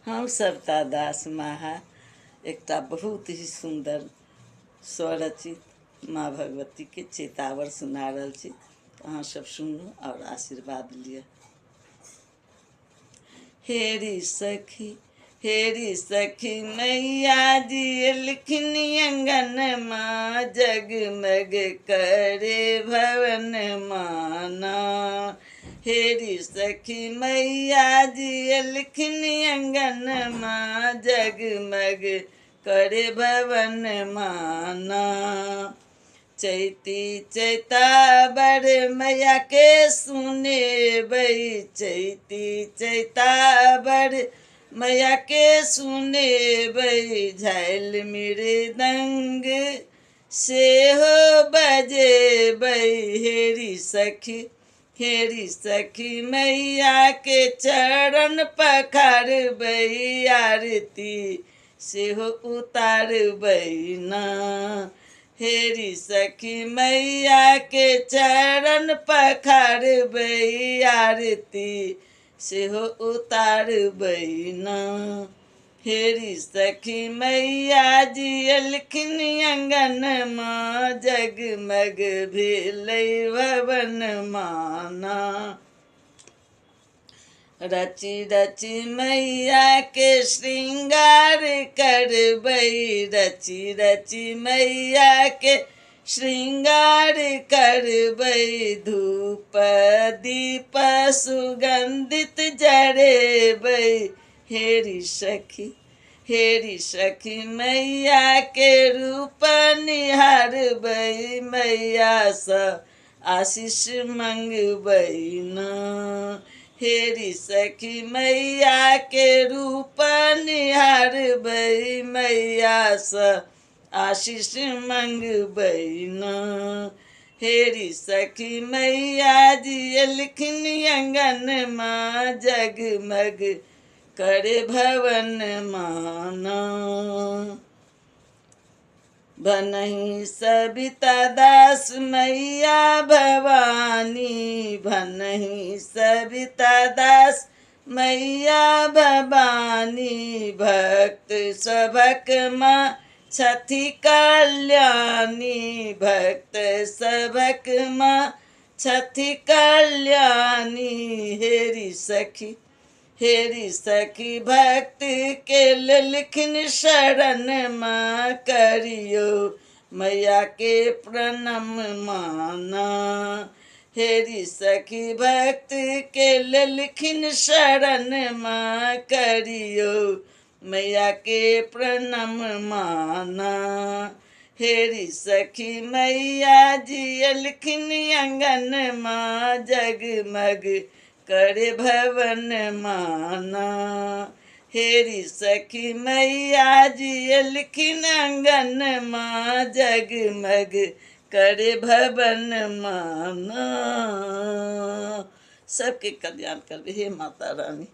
हम सरिता दास माहा एकटा बहुत ही सुंदर स्वरचित माँ भगवती के चेतावर सुना रहल छी। अहाँ सब सुनू और आशीर्वाद लिया। हेरी सखी मैया जी लिखन अंगन माँ, जगमग करे भवन माना। हेरी सखी मैया जी लिखन अंगन माँ, जगमग करे भवन माना। चैती चैता बड़ मैया के सुने बई, चैती चैता बड़ मैया के सुने बई। झाल मृदंग से हो बजे बई। हेरी सखी मैया के चरण पखार बई, आरती से हो उतार बई ना। हेरी सखी मैया के चरण पखार बई, आरती से हो उतार बई ना। हेरी सखी मैया जी लिखन अंगन माँ, जगमग भेलै भवन माना। रची रची मैया के श्रृंगार करबई, रची रची मैया के श्रृंगार करबई। धूप दीप सुगंधित जरेबई। हेरी सखी मैया के रूप निहारबई, मैया सा आशीष मंगबई ना। हेरी सखी मैया के रूप निहारबई, मैया सा आशीष मंगबई ना। हेरी सखी मैया जी लिखन अंगन माँ, जगमग करे भवन माना। भनहि सबिता दास मैया भवानी, भनहि सबिता दास मैया भवानी। भक्त सभक माँ छथि कल्याणी, भक्त सभक माँ छथि कल्याणी। हेरी सखी भक्त के लिखन शरण माँ, करियो मैया के प्रणम माना। हेरी सखी भक्त के लिखन शरण माँ, करियो मैया के प्रणम माना। हेरी सखी मैया जी लिखन अंगन माँ, जगमग करे भवन माना। हेरी सखी मैया जी लिखन अंगन माँ, जगमग करे भवन माना। सबके कल्याण कर हे माता रानी।